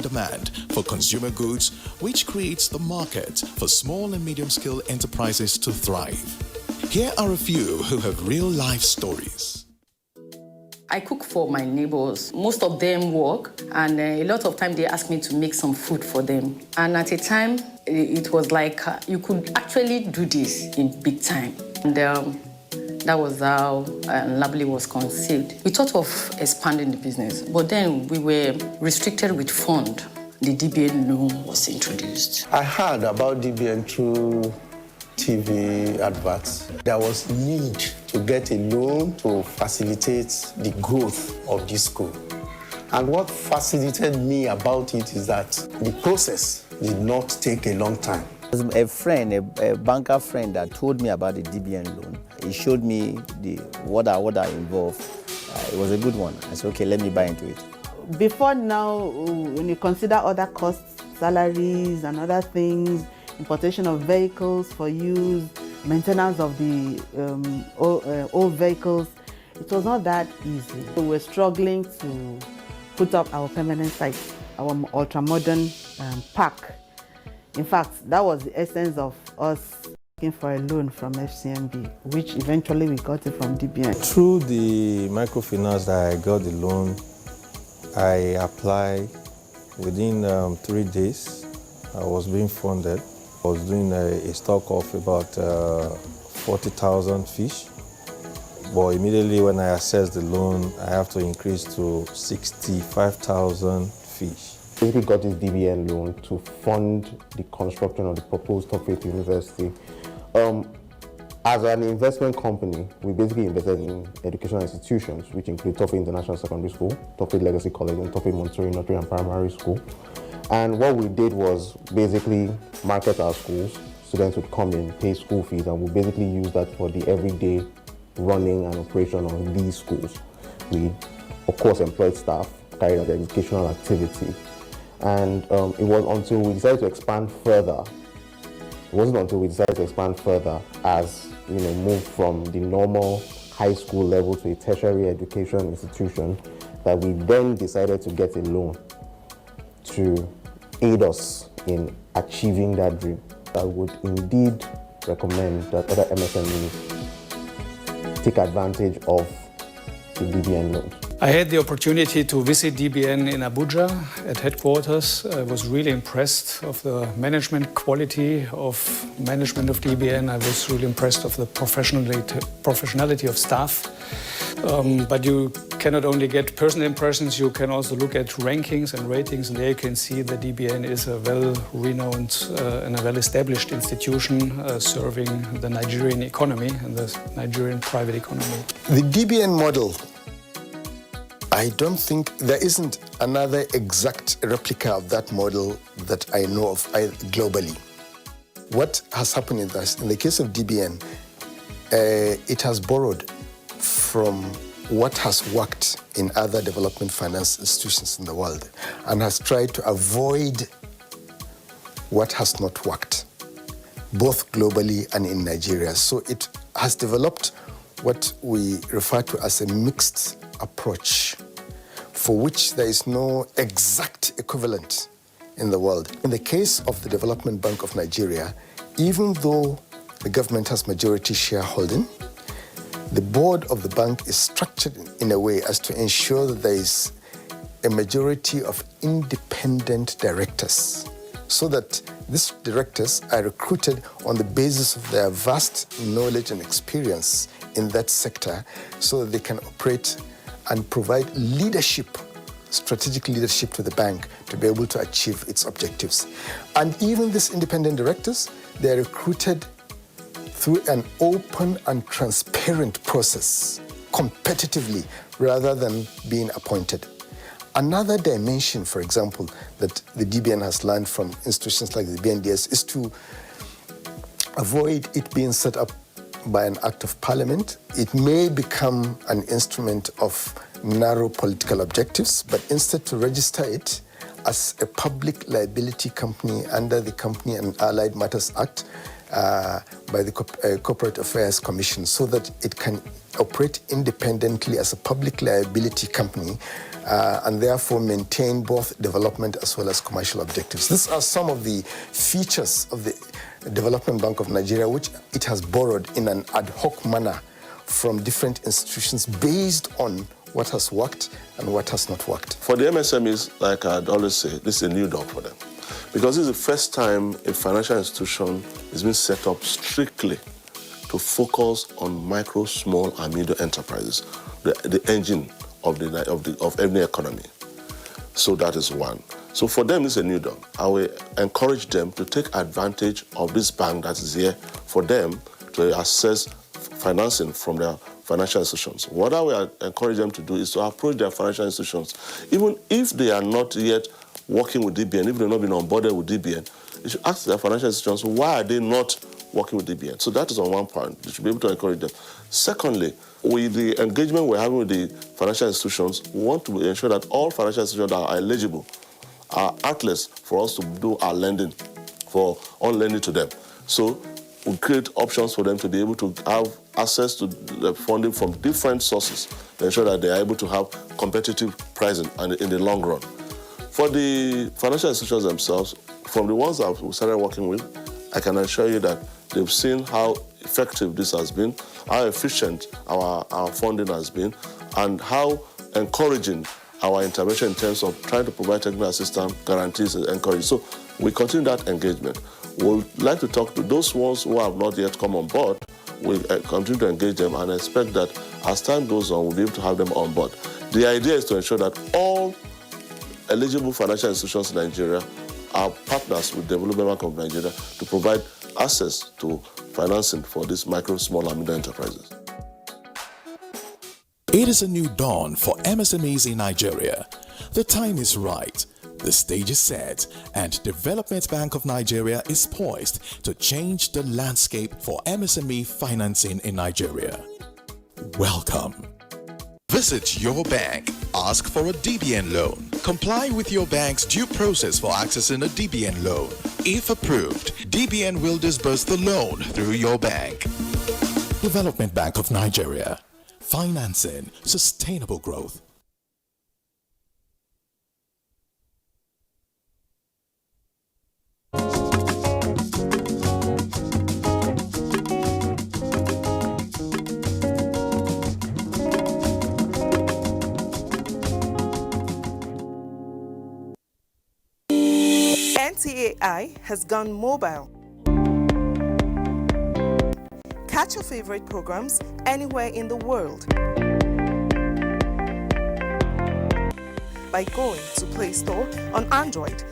demand for consumer goods, which creates the market for small and medium-scale enterprises to thrive. Here are a few who have real-life stories. I cook for my neighbors. Most of them work, and a lot of time they ask me to make some food for them. And at a time, it was like you could actually do this in big time. And that was how Lably was conceived. We thought of expanding the business, but then we were restricted with fund. The DBN loan was introduced. I heard about DBN through TV adverts. There was need to get a loan to facilitate the growth of this school. And what fascinated me about it is that the process did not take a long time. A friend, a banker friend that told me about the DBN loan. He showed me what are involved. It was a good one. I said, okay, let me buy into it. Before now, when you consider other costs, salaries and other things, importation of vehicles for use, maintenance of the old vehicles, it was not that easy. We were struggling to put up our permanent site, our ultra-modern park. In fact, that was the essence of us looking for a loan from FCMB, which eventually we got it from DBN. Through the microfinance that I got the loan, I applied. Within 3 days, I was being funded. I was doing a stock of about 40,000 fish. But immediately when I accessed the loan, I have to increase to 65,000 fish. We got this DBN loan to fund the construction of the proposed Top Faith University. As an investment company, we basically invested in educational institutions, which include Top Faith International Secondary School, Top Faith Legacy College, and Top Faith Montessori Nursery and Primary School. And what we did was basically market our schools. Students would come in, pay school fees, and we basically use that for the everyday running and operation of these schools. We, of course, employed staff, carried out educational activity. And it was until we decided to expand further. It wasn't until we decided to expand further as, move from the normal high school level to a tertiary education institution that we then decided to get a loan to aid us in achieving that dream. I would indeed recommend that other MSMEs take advantage of the DBN loans. I had the opportunity to visit DBN in Abuja at headquarters. I was really impressed of the management quality of management of DBN. I was really impressed of the professionality of staff. But you cannot only get personal impressions, you can also look at rankings and ratings, and there you can see that DBN is a well-renowned and a well-established institution serving the Nigerian economy and the Nigerian private economy. The DBN model, I don't think there isn't another exact replica of that model that I know of globally. What has happened in the case of DBN, it has borrowed from what has worked in other development finance institutions in the world and has tried to avoid what has not worked, both globally and in Nigeria. So it has developed what we refer to as a mixed approach, for which there is no exact equivalent in the world. In the case of the Development Bank of Nigeria, even though the government has majority shareholding, the board of the bank is structured in a way as to ensure that there is a majority of independent directors, so that these directors are recruited on the basis of their vast knowledge and experience in that sector, so that they can operate and provide leadership, strategic leadership to the bank to be able to achieve its objectives. And even these independent directors, they are recruited through an open and transparent process, competitively, rather than being appointed. Another dimension, for example, that the DBN has learned from institutions like the BNDS is to avoid it being set up by an act of parliament. It may become an instrument of narrow political objectives, but instead to register it as a public liability company under the Company and Allied Matters Act, by the Corporate Affairs Commission so that it can operate independently as a public liability company and therefore maintain both development as well as commercial objectives. These are some of the features of the Development Bank of Nigeria, which it has borrowed in an ad hoc manner from different institutions based on what has worked and what has not worked. For the MSMEs, like I'd always say, this is a new dawn for them. Because this is the first time a financial institution is being set up strictly to focus on micro, small, and medium enterprises, the engine of any economy. So that is one. So for them, this is a new dawn. I will encourage them to take advantage of this bank that is here for them to access financing from their financial institutions. What I will encourage them to do is to approach their financial institutions, even if they are not yet working with DBN, if they've not been onboarded with DBN, you should ask their financial institutions, why are they not working with DBN? So that is on one point. You should be able to encourage them. Secondly, with the engagement we're having with the financial institutions, we want to ensure that all financial institutions that are eligible are outlets for us to do our lending, on lending to them. So we create options for them to be able to have access to the funding from different sources to ensure that they are able to have competitive pricing in the long run. For the financial institutions themselves, from the ones that we started working with, I can assure you that they've seen how effective this has been, how efficient our funding has been, and how encouraging our intervention in terms of trying to provide technical assistance guarantees and encourage. So we continue that engagement. We'd like to talk to those ones who have not yet come on board. We'll continue to engage them and expect that as time goes on, we'll be able to have them on board. The idea is to ensure that all eligible financial institutions in Nigeria are partners with the Development Bank of Nigeria to provide access to financing for these micro, small, and medium enterprises. It is a new dawn for MSMEs in Nigeria. The time is right. The stage is set, and Development Bank of Nigeria is poised to change the landscape for MSME financing in Nigeria. Welcome. Visit your bank. Ask for a DBN loan. Comply with your bank's due process for accessing a DBN loan. If approved, DBN will disburse the loan through your bank. Development Bank of Nigeria. Financing sustainable growth. NTAI has gone mobile. Catch your favorite programs anywhere in the world by going to Play Store on Android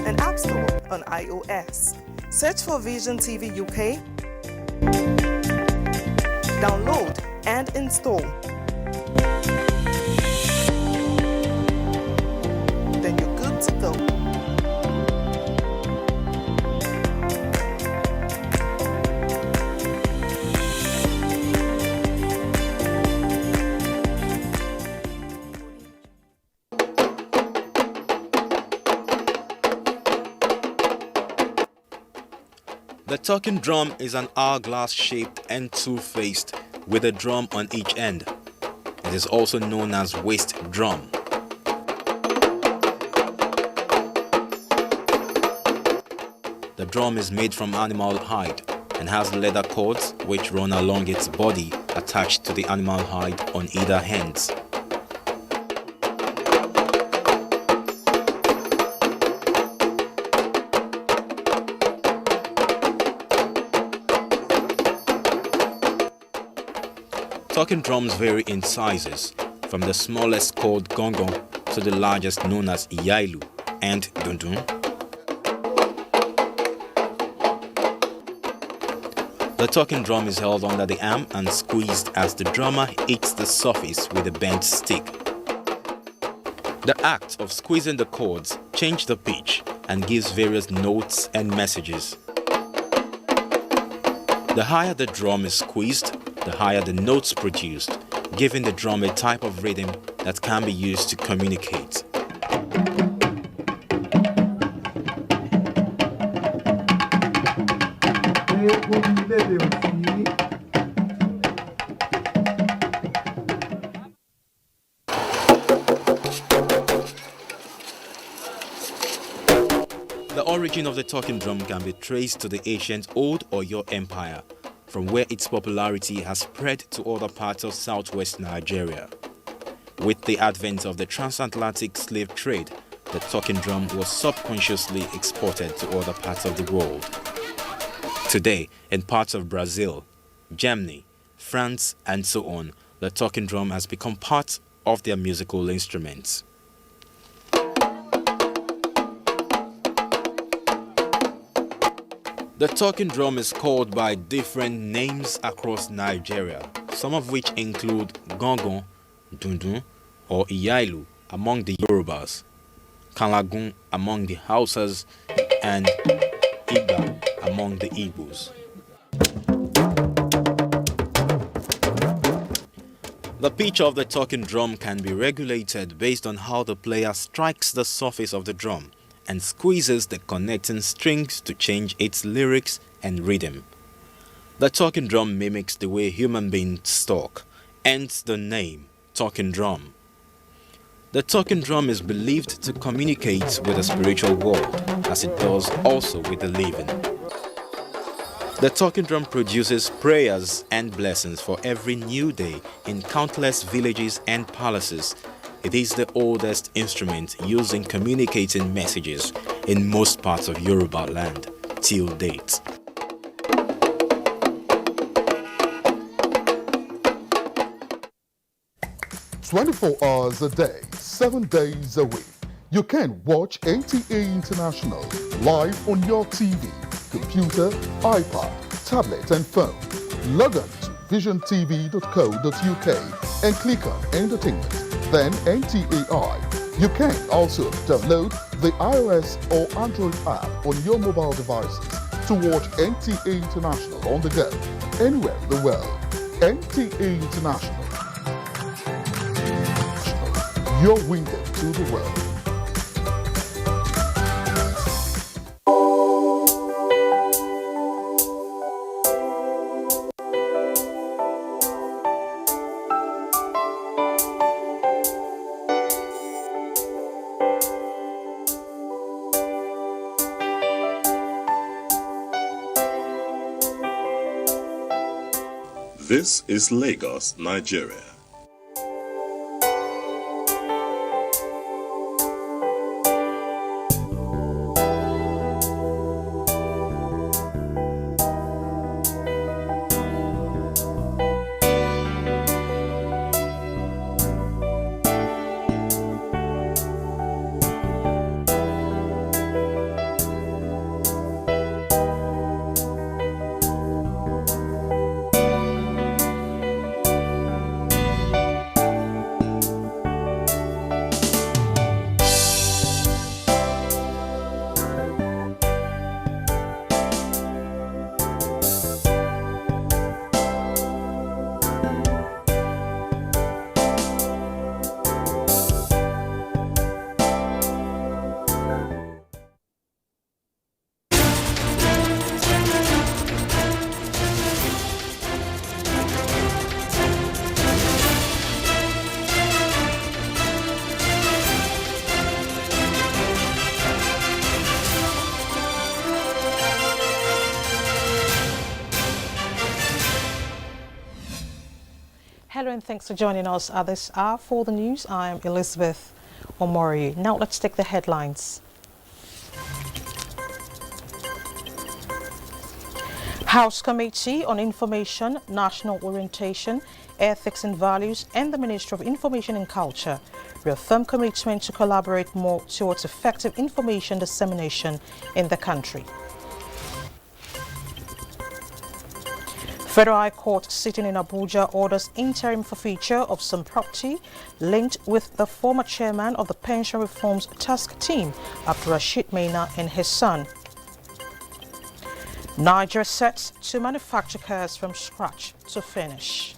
and App Store on iOS. Search for Vision TV UK, download and install. Then you're good to go. The talking drum is an hourglass-shaped and two-faced with a drum on each end. It is also known as waist drum. The drum is made from animal hide and has leather cords which run along its body attached to the animal hide on either ends. Talking drums vary in sizes, from the smallest called gongong to the largest known as iyailu and dundun. The talking drum is held under the arm and squeezed as the drummer hits the surface with a bent stick. The act of squeezing the cords changes the pitch and gives various notes and messages. The higher the drum is squeezed, the higher the notes produced, giving the drum a type of rhythm that can be used to communicate. The origin of the talking drum can be traced to the ancient Old Oyo Empire, from where its popularity has spread to other parts of southwest Nigeria. With the advent of the transatlantic slave trade, the talking drum was subconsciously exported to other parts of the world. Today, in parts of Brazil, Germany, France, and so on, the talking drum has become part of their musical instruments. The talking drum is called by different names across Nigeria, some of which include Gangan, Dundun, or Iyailu among the Yorubas, Kalagun among the Hausas, and Igba among the Igbos. The pitch of the talking drum can be regulated based on how the player strikes the surface of the drum and squeezes the connecting strings to change its lyrics and rhythm. The talking drum mimics the way human beings talk, hence the name talking drum. The talking drum is believed to communicate with the spiritual world, as it does also with the living. The talking drum produces prayers and blessings for every new day in countless villages and palaces. It is the oldest instrument used in communicating messages in most parts of Yoruba land till date. "24 hours a day, 7 days a week. You can watch NTA International live on your TV, computer, iPad, tablet, and phone. Log on to visiontv.co.uk and click on Entertainment, then NTAI. You can also download the iOS or Android app on your mobile devices to watch NTA International on the go, anywhere in the world. NTA International, your window to the world. This is Lagos, Nigeria. Hello and thanks for joining us at this hour for the news. I'm Elizabeth Omori. Now let's take the headlines. House Committee on Information, National Orientation, Ethics and Values and the Ministry of Information and Culture reaffirm commitment to collaborate more towards effective information dissemination in the country. Federal High Court sitting in Abuja orders interim forfeiture of some property linked with the former chairman of the Pension Reforms Task Team, Abdurrashid Maina, and his son. Nigeria sets to manufacture cars from scratch to finish.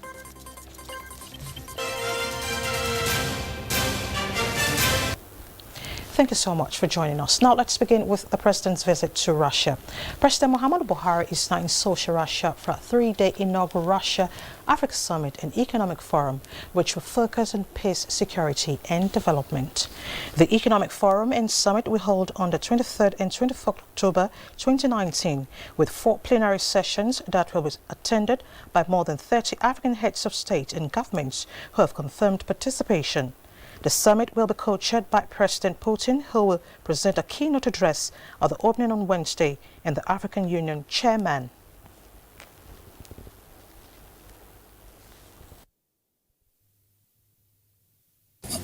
Thank you so much for joining us. Now let's begin with the President's visit to Russia. President Muhammadu Buhari is now in Sochi, Russia for a 3-day inaugural Russia-Africa Summit and Economic Forum, which will focus on peace, security and development. The Economic Forum and Summit will hold on the 23rd and 24th October 2019, with 4 plenary sessions that will be attended by more than 30 African heads of state and governments who have confirmed participation. The summit will be co-chaired by President Putin, who will present a keynote address at the opening on Wednesday, and the African Union chairman.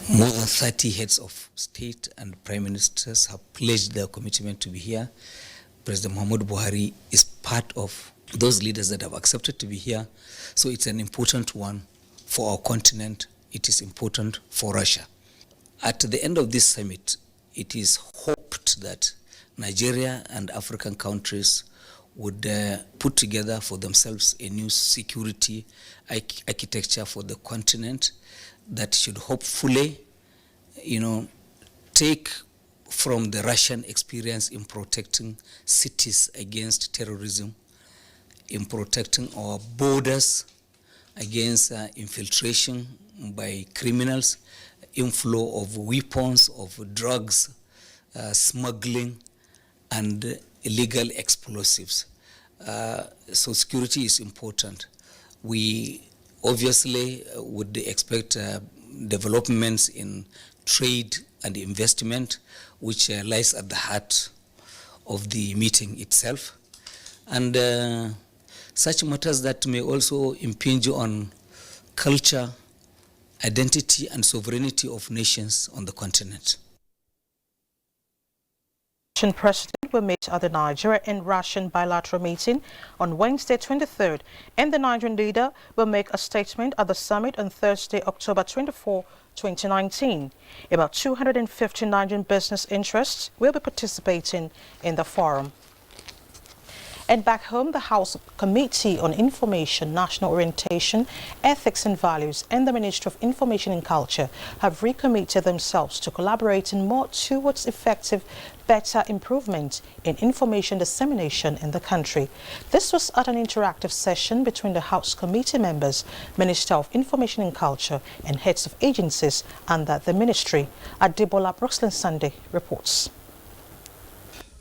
More than 30 heads of state and prime ministers have pledged their commitment to be here. President Muhammadu Buhari is part of those leaders that have accepted to be here. So it's an important one for our continent. It is important for Russia. At the end of this summit, it is hoped that Nigeria and African countries would put together for themselves a new security architecture for the continent that should hopefully, take from the Russian experience in protecting cities against terrorism, in protecting our borders against infiltration by criminals, inflow of weapons, of drugs, smuggling, and illegal explosives. So security is important. We obviously would expect developments in trade and investment, which lies at the heart of the meeting itself. And such matters that may also impinge on culture, identity and sovereignty of nations on the continent. The President will meet at the Nigeria and Russian bilateral meeting on Wednesday 23rd, and the Nigerian leader will make a statement at the summit on Thursday, October 24, 2019. About 250 Nigerian business interests will be participating in the forum. And back home, the House Committee on Information, National Orientation, Ethics and Values and the Ministry of Information and Culture have recommitted themselves to collaborating more towards effective, better improvement in information dissemination in the country. This was at an interactive session between the House Committee members, Minister of Information and Culture and heads of agencies under the ministry. Adebola Brooksland Sunday reports.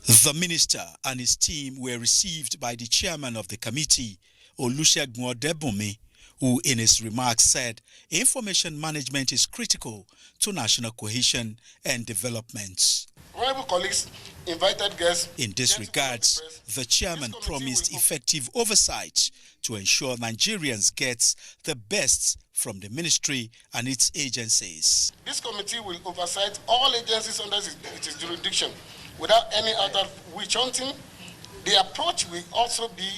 The minister and his team were received by the chairman of the committee, Olusegun Odebunmi, who in his remarks said information management is critical to national cohesion and development. Honorable colleagues, invited guests. In this regards, the chairman promised effective oversight to ensure Nigerians get the best from the ministry and its agencies. This committee will oversight all agencies under its jurisdiction without any other witch hunting. The approach will also be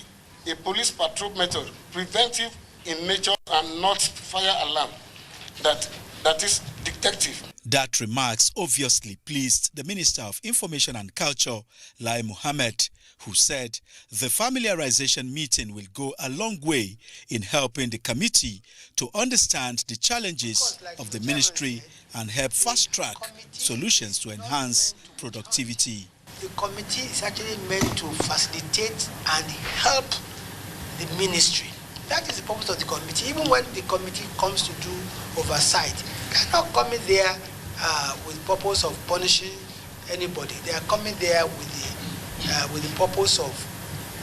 a police patrol method, preventive in nature and not fire alarm, that is detective. That remarks obviously pleased the Minister of Information and Culture, Lai Mohammed, who said the familiarization meeting will go a long way in helping the committee to understand the challenges of the ministry and help fast-track solutions to enhance productivity. The committee is actually meant to facilitate and help the ministry. That is the purpose of the committee. Even when the committee comes to do oversight, they are not coming there with the purpose of punishing anybody. They are coming there with the purpose of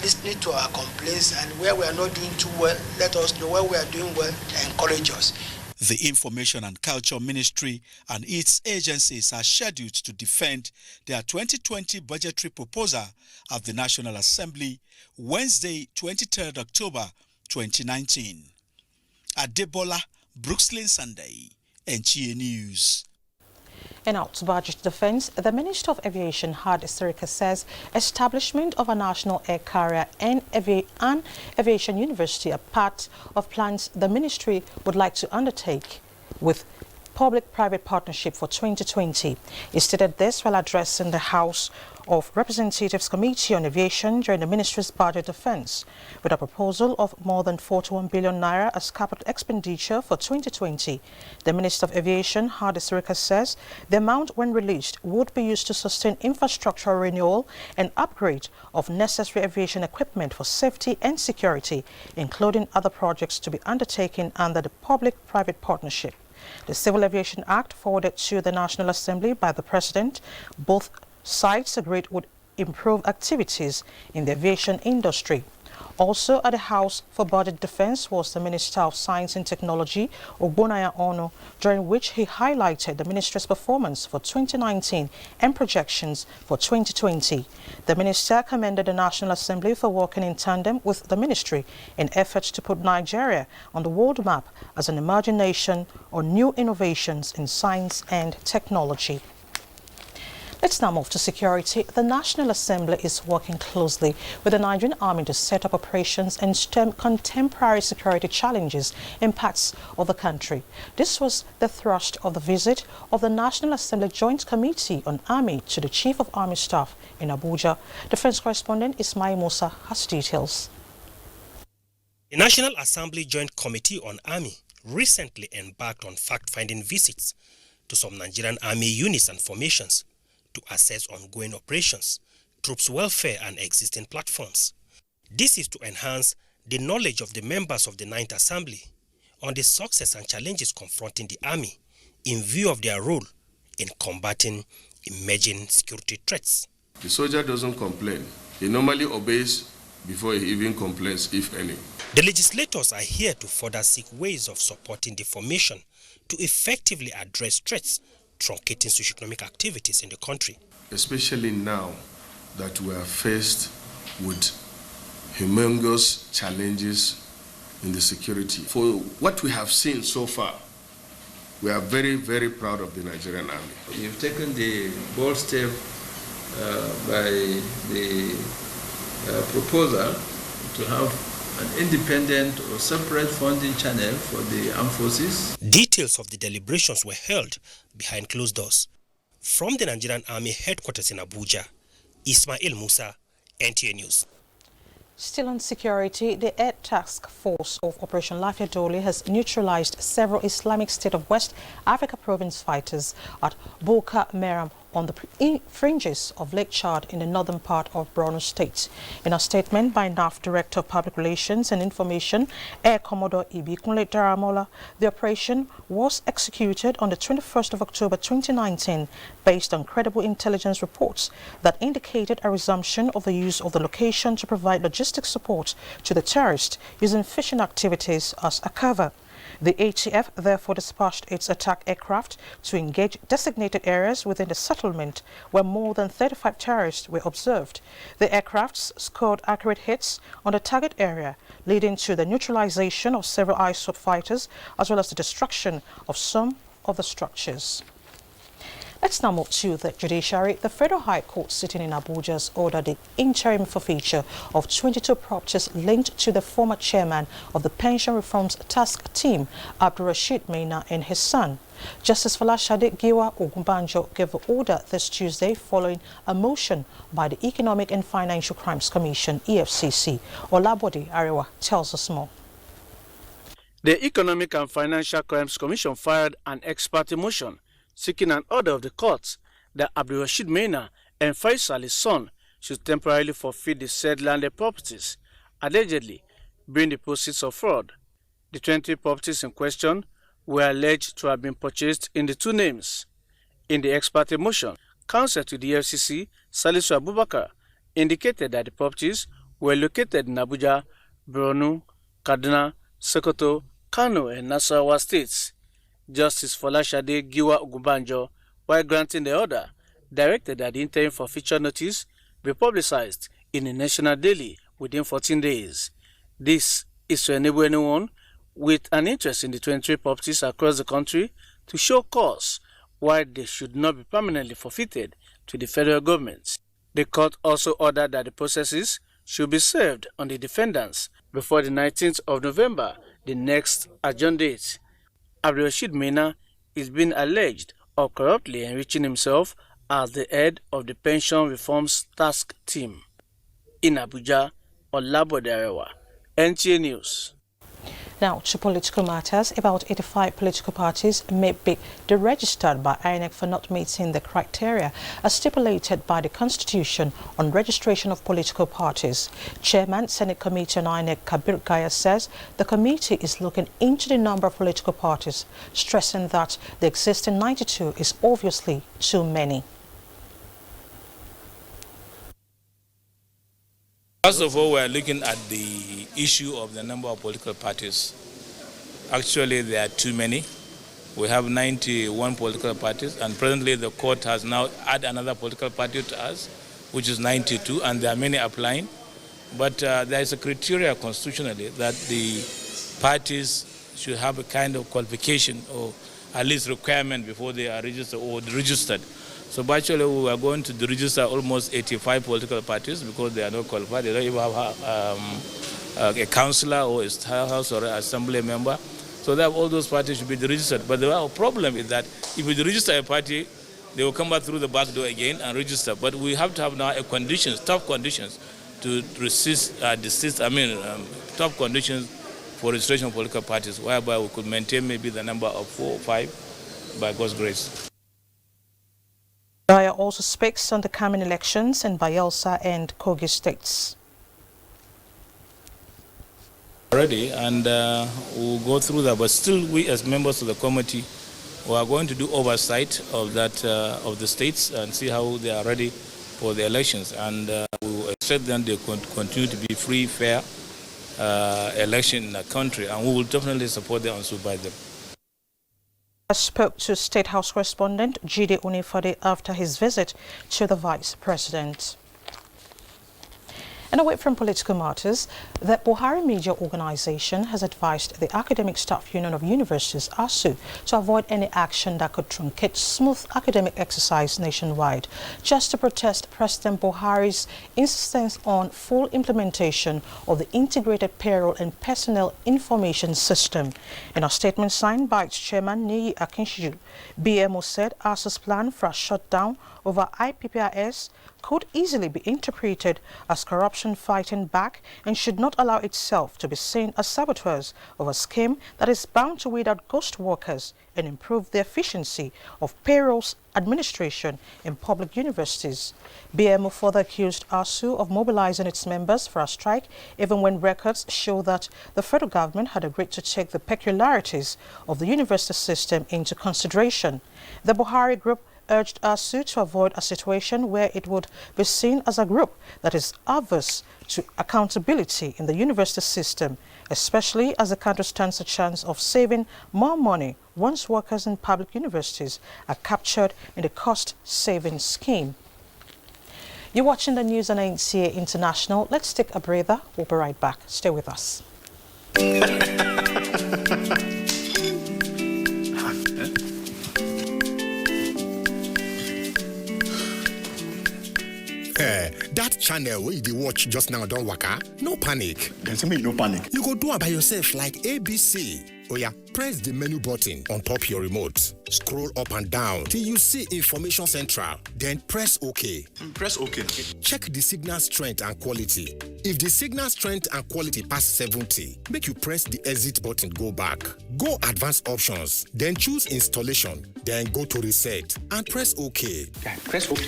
listening to our complaints, and where we are not doing too well, let us know. Where we are doing well, encourage us. The Information and Culture Ministry and its agencies are scheduled to defend their 2020 budgetary proposal at the National Assembly Wednesday, 23rd October 2019. Adebola Brooksland Sunday, NTA News. In out budget defense, the Minister of Aviation, Hadi Sirika, says establishment of a national air carrier and aviation university are part of plans the ministry would like to undertake with public-private partnership for 2020. He stated this while addressing the House of Representatives Committee on Aviation during the Ministry's budget defense, with a proposal of more than 41 billion naira as capital expenditure for 2020. The Minister of Aviation, Hadi Sirika, says the amount, when released, would be used to sustain infrastructure renewal and upgrade of necessary aviation equipment for safety and security, including other projects to be undertaken under the public-private partnership. The Civil Aviation Act, forwarded to the National Assembly by the President, both sides agreed would improve activities in the aviation industry. Also at the House for Budget Defense was the Minister of Science and Technology, Ogbonaya Ono, during which he highlighted the ministry's performance for 2019 and projections for 2020. The minister commended the National Assembly for working in tandem with the ministry in efforts to put Nigeria on the world map as an emerging nation on new innovations in science and technology. Let's now move to security. The National Assembly is working closely with the Nigerian Army to set up operations and stem contemporary security challenges in parts of the country. This was the thrust of the visit of the National Assembly Joint Committee on Army to the Chief of Army Staff in Abuja. Defense correspondent Ismail Musa has details. The National Assembly Joint Committee on Army recently embarked on fact-finding visits to some Nigerian Army units and formations to assess ongoing operations, troops' welfare and existing platforms. This is to enhance the knowledge of the members of the 9th Assembly on the success and challenges confronting the Army in view of their role in combating emerging security threats. The soldier doesn't complain. He normally obeys before he even complains, if any. The legislators are here to further seek ways of supporting the formation to effectively address threats truncating socio-economic activities in the country. Especially now that we are faced with humongous challenges in the security. For what we have seen so far, we are very, very proud of the Nigerian Army. You've taken the bold step by the proposal to have an independent or separate funding channel for the armed forces. Details of the deliberations were held behind closed doors. From the Nigerian Army headquarters in Abuja, Ismail Musa, NTA News. Still on security, the Air Task Force of Operation Lafia Dole has neutralized several Islamic State of West Africa province fighters at Boka Meram on the fringes of Lake Chad in the northern part of Borno State. In a statement by NAF Director of Public Relations and Information, Air Commodore Ibi Kunle Daramola, the operation was executed on the 21st of October 2019 based on credible intelligence reports that indicated a resumption of the use of the location to provide logistic support to the terrorists using fishing activities as a cover. The ATF therefore dispatched its attack aircraft to engage designated areas within the settlement where more than 35 terrorists were observed. The aircrafts scored accurate hits on the target area, leading to the neutralization of several ISWAP fighters as well as the destruction of some of the structures. Let's now move to the judiciary. The Federal High Court sitting in Abuja has ordered the interim forfeiture of 22 properties linked to the former chairman of the Pension Reforms Task Team, Abdulrasheed Maina, and his son. Justice Falashade Giwa Ogunbanjo gave the order this Tuesday following a motion by the Economic and Financial Crimes Commission, EFCC. Olabode Arewa tells us more. The Economic and Financial Crimes Commission filed an ex parte motion seeking an order of the court that Abdulrasheed Maina and Faisal, his son, should temporarily forfeit the said landed properties, allegedly being the proceeds of fraud. The 20 properties in question were alleged to have been purchased in the two names. In the ex parte motion, counsel to the FCC, Salisu Abubakar, indicated that the properties were located in Abuja, Borno, Kaduna, Sokoto, Kano, and Nasarawa states. Justice Falashade Giwa Ogunbanjo, while granting the order, directed that the interim forfeiture notice be publicized in a national daily within 14 days. This is to enable anyone with an interest in the 23 properties across the country to show cause why they should not be permanently forfeited to the federal government. The court also ordered that the processes should be served on the defendants before the 19th of November, the next adjourned date. Abdulrasheed Maina is being alleged of corruptly enriching himself as the head of the Pension Reforms Task Team. In Abuja, Olabode Arewa, NTA News. Now to political matters. About 85 political parties may be deregistered by INEC for not meeting the criteria as stipulated by the Constitution on registration of political parties. Chairman, Senate Committee on INEC, Kabir Gaya, says the committee is looking into the number of political parties, stressing that the existing 92 is obviously too many. First of all, we are looking at the issue of the number of political parties. Actually, there are too many. We have 91 political parties, and presently the court has now added another political party to us, which is 92, and there are many applying. But there is a criteria constitutionally that the parties should have a kind of qualification or at least requirement before they are registered or registered. So actually we are going to register almost 85 political parties because they are not qualified. They don't even have a councillor or a house or an assembly member. So that all those parties should be registered. But the problem is that if we register a party, they will come back through the back door again and register. But we have to have now a conditions, tough conditions to tough conditions for registration of political parties, whereby we could maintain maybe the number of 4 or 5 by God's grace. Gaya also speaks on the coming elections in Bayelsa and Kogi states. Already, and we'll go through that, but still we as members of the committee we are going to do oversight of that of the states and see how they are ready for the elections, and we will expect them to continue to be free, fair election in the country, and we will definitely support them and supervise them. I spoke to State House correspondent Jide Unifade after his visit to the Vice President. And away from political matters, the Buhari Media Organization has advised the Academic Staff Union of Universities, ASU, to avoid any action that could truncate smooth academic exercise nationwide, just to protest President Buhari's insistence on full implementation of the Integrated Payroll and Personnel Information System. In a statement signed by its chairman, Niyi Akinshiju, BMO said ASU's plan for a shutdown over IPPIS could easily be interpreted as corruption fighting back and should not allow itself to be seen as saboteurs of a scheme that is bound to weed out ghost workers and improve the efficiency of payrolls administration in public universities. BMO further accused ASU of mobilizing its members for a strike, even when records show that the federal government had agreed to take the peculiarities of the university system into consideration. The Buhari group urged ASU to avoid a situation where it would be seen as a group that is averse to accountability in the university system, especially as the country stands a chance of saving more money once workers in public universities are captured in the cost-saving scheme. You're watching the news on NTA International. Let's take a breather. We'll be right back. Stay with us. That channel where you watch just now don't waka, no panic. Can you no panic? You go do it by yourself like ABC. Oh yeah, press the menu button on top your remote. Scroll up and down till you see Information Central. Then press OK. Press OK. Check the signal strength and quality. If the signal strength and quality pass 70, make you press the exit button, go back. Go advanced options, then choose installation, then go to reset and press OK. Yeah, press OK.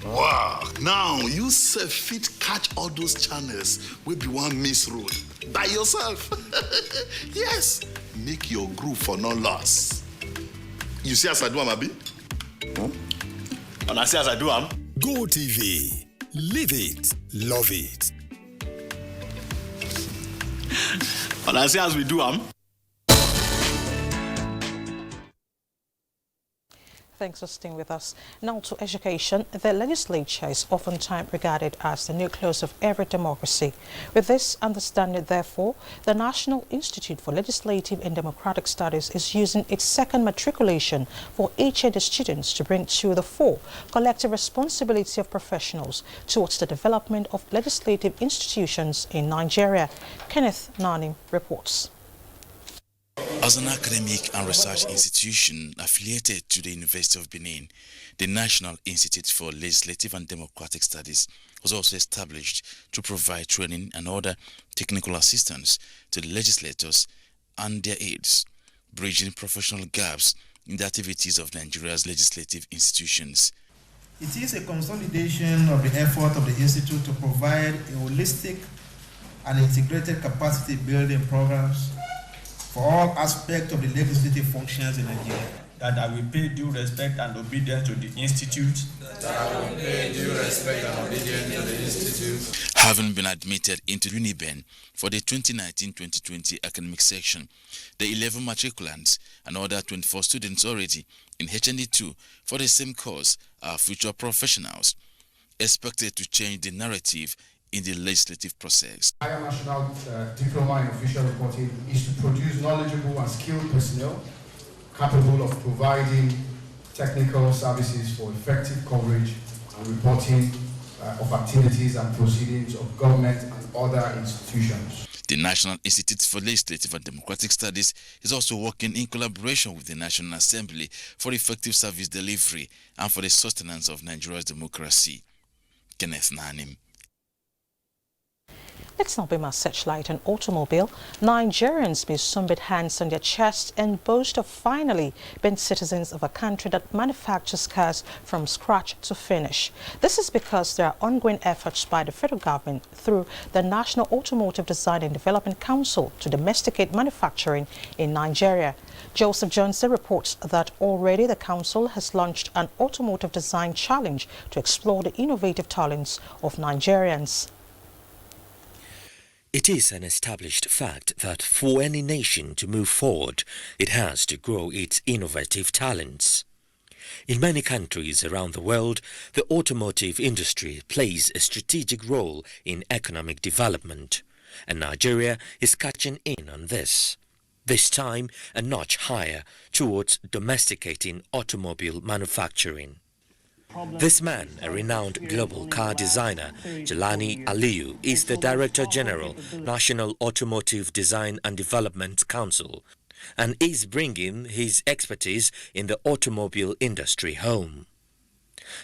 Wow, now you self fit catch all those channels will be one miss road by yourself. Yes, make your group for no loss. You see as I do, Abi? And I see as I do, Go TV, live it, love it. And I see as we do, Thanks for staying with us. Now to education. The legislature is oftentimes regarded as the nucleus of every democracy. With this understanding, therefore, the National Institute for Legislative and Democratic Studies is using its second matriculation for HND students to bring to the fore collective responsibility of professionals towards the development of legislative institutions in Nigeria. Kenneth Nani reports. As an academic and research institution affiliated to the University of Benin, the National Institute for Legislative and Democratic Studies was also established to provide training and other technical assistance to the legislators and their aides, bridging professional gaps in the activities of Nigeria's legislative institutions. It is a consolidation of the effort of the Institute to provide a holistic and integrated capacity building programs for all aspects of the legislative functions in Nigeria. That I will pay due respect and obedience to the Institute. That I will pay due respect and obedience to the Institute. Having been admitted into UNIBEN for the 2019-2020 academic section, the 11 matriculants and other 24 students already in HND2 for the same course are future professionals, expected to change the narrative in the legislative process. Higher National Diploma in Official Reporting is to produce knowledgeable and skilled personnel capable of providing technical services for effective coverage and reporting of activities and proceedings of government and other institutions. The National Institute for Legislative and Democratic Studies is also working in collaboration with the National Assembly for effective service delivery and for the sustenance of Nigeria's democracy. Kenneth Nanim. Let's now beam our searchlight on automobile. Nigerians may soon beat hands on their chests and boast of finally being citizens of a country that manufactures cars from scratch to finish. This is because there are ongoing efforts by the federal government through the National Automotive Design and Development Council to domesticate manufacturing in Nigeria. Joseph Johnson reports that already the council has launched an automotive design challenge to explore the innovative talents of Nigerians. It is an established fact that for any nation to move forward, it has to grow its innovative talents. In many countries around the world, the automotive industry plays a strategic role in economic development, and Nigeria is catching in on this. This time, a notch higher towards domesticating automobile manufacturing. This man, a renowned global car designer, Jelani Aliyu, is the Director General, National Automotive Design and Development Council, and is bringing his expertise in the automobile industry home.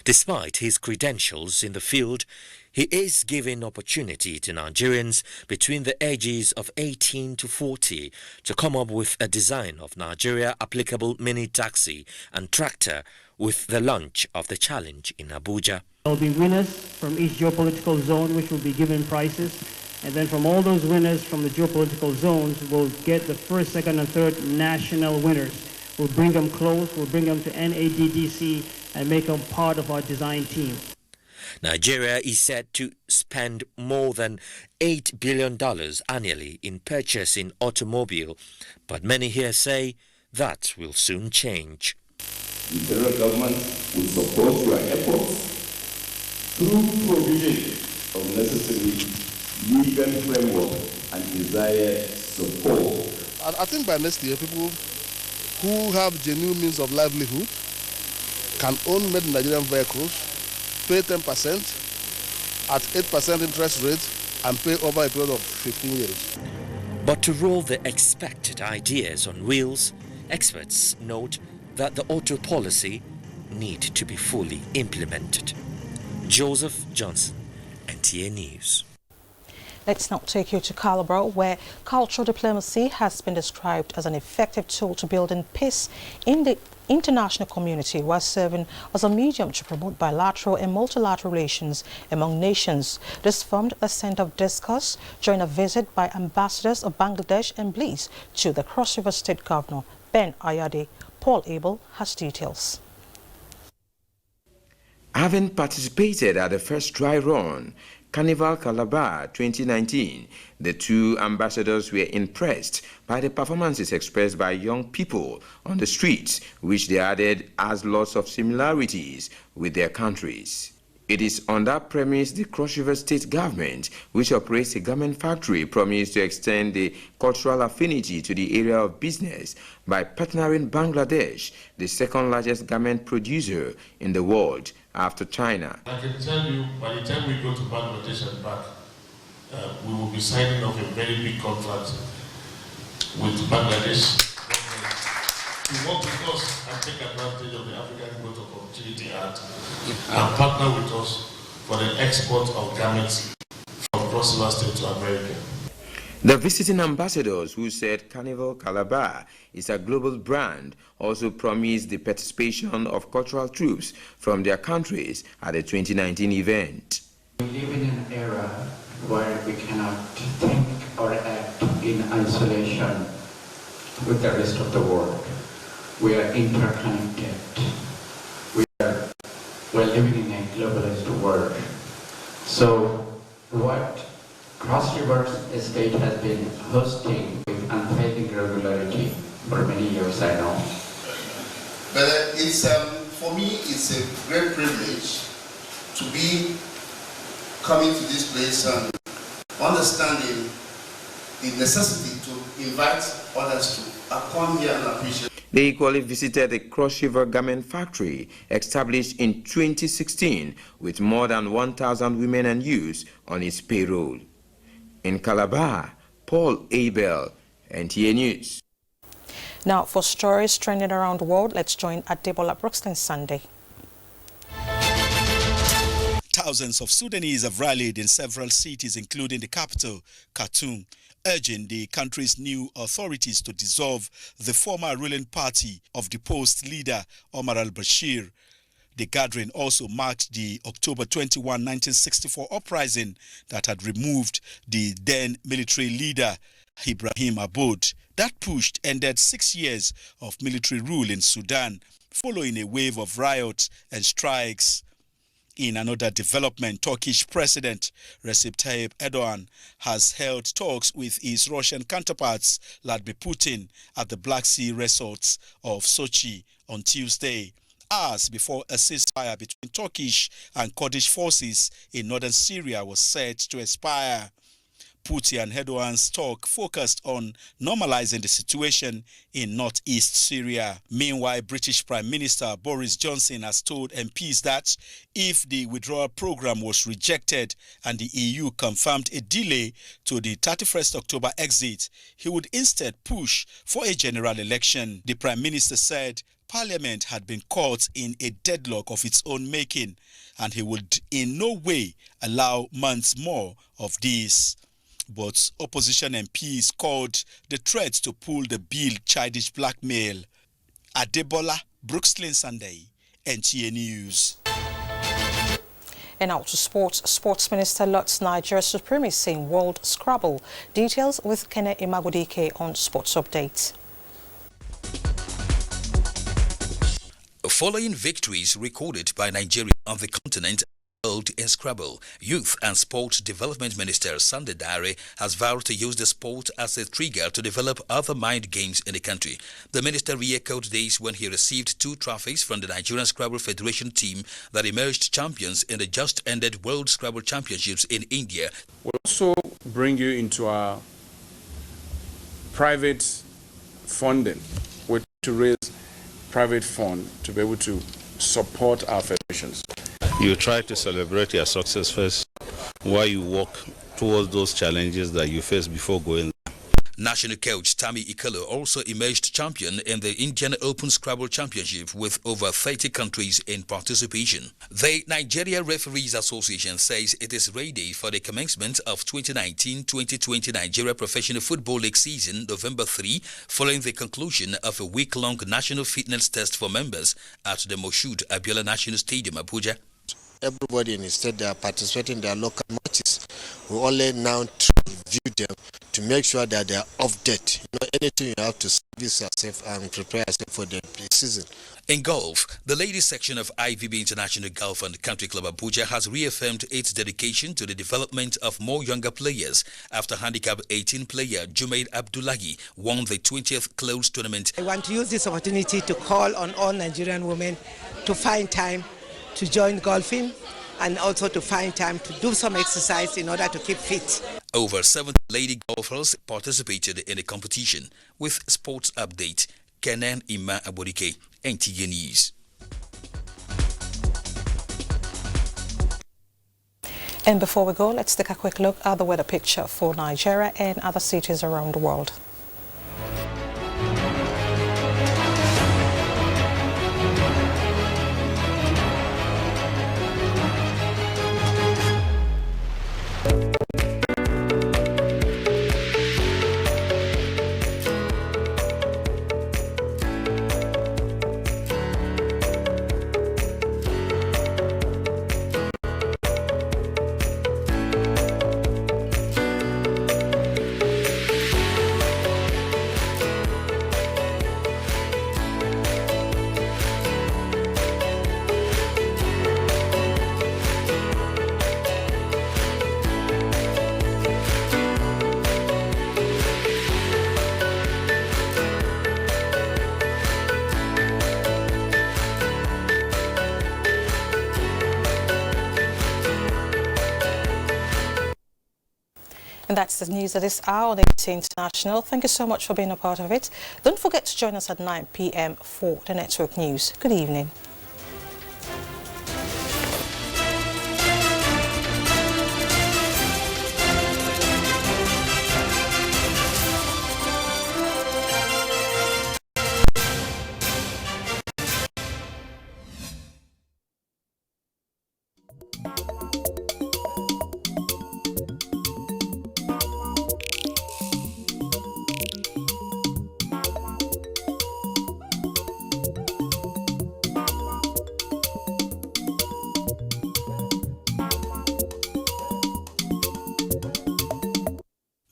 Despite his credentials in the field, he is giving opportunity to Nigerians between the ages of 18 to 40 to come up with a design of Nigeria applicable mini taxi and tractor with the launch of the challenge in Abuja. There will be winners from each geopolitical zone which will be given prizes, and then from all those winners from the geopolitical zones we'll get the first, second and third national winners. We'll bring them close, we'll bring them to NADDC and make them part of our design team. Nigeria is said to spend more than $8 billion annually in purchasing automobile, but many here say that will soon change. The federal government will support your efforts through provision of necessary legal framework and desired support. I think by next year, people who have genuine means of livelihood can own made in Nigerian vehicles, pay 10% at 8% interest rate, and pay over a period of 15 years. But to roll the expected ideas on wheels, experts note that the auto policy need to be fully implemented. Joseph Johnson, NTA News. Let's now take you to Calabar, where cultural diplomacy has been described as an effective tool to building peace in the international community while serving as a medium to promote bilateral and multilateral relations among nations. This formed a center of discourse during a visit by ambassadors of Bangladesh and Belize to the Cross River State Governor, Ben Ayade. Paul Abel has details. Having participated at the first dry run, Carnival Calabar 2019, the two ambassadors were impressed by the performances expressed by young people on the streets, which they added has lots of similarities with their countries. It is on that premise the Cross River State Government, which operates a garment factory, promised to extend the cultural affinity to the area of business by partnering Bangladesh, the second largest garment producer in the world after China. I can tell you, by the time we go to Bangladesh and back, we will be signing off a very big contract with Bangladesh to work with us and take advantage of the African Growth Opportunity Act and partner with us for the export of garments from Cross River State to America. The visiting ambassadors, who said Carnival Calabar is a global brand, also promised the participation of cultural troops from their countries at the 2019 event. We live in an era where we cannot think or act in isolation with the rest of the world. We are interconnected. We're living in a globalist world. So what Cross River State has been hosting with unfailing regularity for many years, I know. But it's for me, it's a great privilege to be coming to this place and understanding the necessity to invite others to come here and appreciate. They equally visited the Cross River Garment Factory, established in 2016 with more than 1,000 women and youths on its payroll. In Calabar, Paul Abel, NTA News. Now, for stories trending around the world, let's join Adebola Brookston Sunday. Thousands of Sudanese have rallied in several cities, including the capital, Khartoum, urging the country's new authorities to dissolve the former ruling party of deposed leader Omar al-Bashir. The gathering also marked the October 21, 1964 uprising that had removed the then military leader Ibrahim Aboud. That push ended 6 years of military rule in Sudan, following a wave of riots and strikes. In another development, Turkish President Recep Tayyip Erdogan has held talks with his Russian counterparts Vladimir Putin at the Black Sea resorts of Sochi on Tuesday, hours before a ceasefire between Turkish and Kurdish forces in northern Syria was set to expire. Putin and Erdogan's talk focused on normalizing the situation in northeast Syria. Meanwhile, British Prime Minister Boris Johnson has told MPs that if the withdrawal program was rejected and the EU confirmed a delay to the 31st October exit, he would instead push for a general election. The Prime Minister said Parliament had been caught in a deadlock of its own making, and he would in no way allow months more of this. But opposition MPs called the threat to pull the bill childish blackmail. Adebola Brookston Sunday, NTA News. And now to sports. Sports Minister Lot's Nigeria's supremacy in World Scrabble. Details with Kene Imagudike on Sports Update. Following victories recorded by Nigeria on the continent in Scrabble, Youth and Sport Development Minister Sunday Dare has vowed to use the sport as a trigger to develop other mind games in the country. The minister re-echoed this when he received 2 trophies from the Nigerian Scrabble Federation team that emerged champions in the just-ended World Scrabble Championships in India. We'll also bring you into our private funding, which to raise private fund to be able to support our federations. You try to celebrate your success first while you walk towards those challenges that you face before going there. National coach Tammy Ikalo also emerged champion in the Indian Open Scrabble Championship with over 30 countries in participation. The Nigeria Referees Association says it is ready for the commencement of 2019-2020 Nigeria Professional Football League season November 3, following the conclusion of a week-long national fitness test for members at the Moshood Abiola National Stadium, Abuja. Everybody in the state that are participating in their local matches, we only now review them to make sure that they are off date. You know, anything you have to service yourself and prepare yourself for the season. In golf, the ladies section of IVB International Golf and Country Club Abuja has reaffirmed its dedication to the development of more younger players after handicap 18 player Jumaid Abdullahi won the 20th closed tournament. I want to use this opportunity to call on all Nigerian women to find time to join golfing and also to find time to do some exercise in order to keep fit. Over 70 lady golfers participated in the competition. With Sports Update, Kenan Ima Abodike, NTA News. And before we go, let's take a quick look at the weather picture for Nigeria and other cities around the world. And that's the news at this hour on ABC International. Thank you so much for being a part of it. Don't forget to join us at 9 p.m. for the network news. Good evening.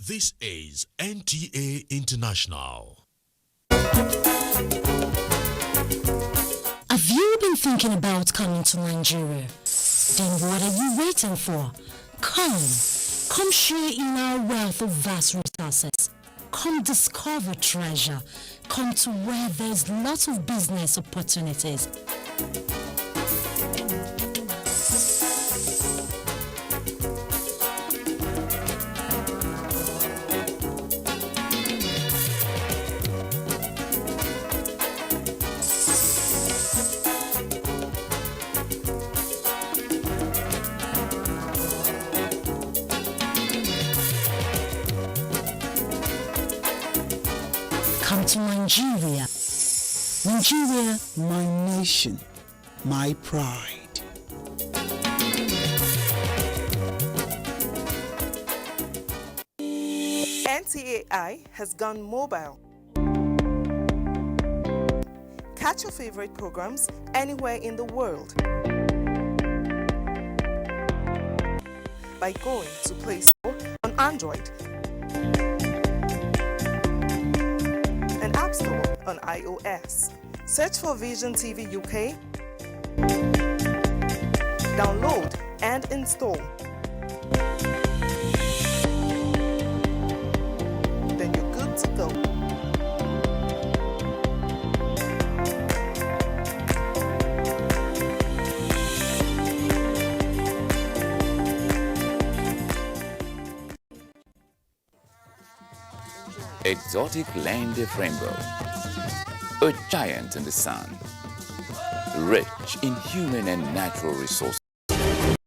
This is NTA International. Have you been thinking about coming to Nigeria? Then what are you waiting for? Come share in our wealth of vast resources. Come discover treasure. Come to where there's lots of business opportunities. Come to Nigeria. Nigeria, my nation, my pride. NTAI has gone mobile. Catch your favorite programs anywhere in the world by going to Play Store on Android and App Store on iOS. Search for Vision TV UK, download and install. Then you're good to go. Exotic land of rainbow, a giant in the sun, rich in human and natural resources.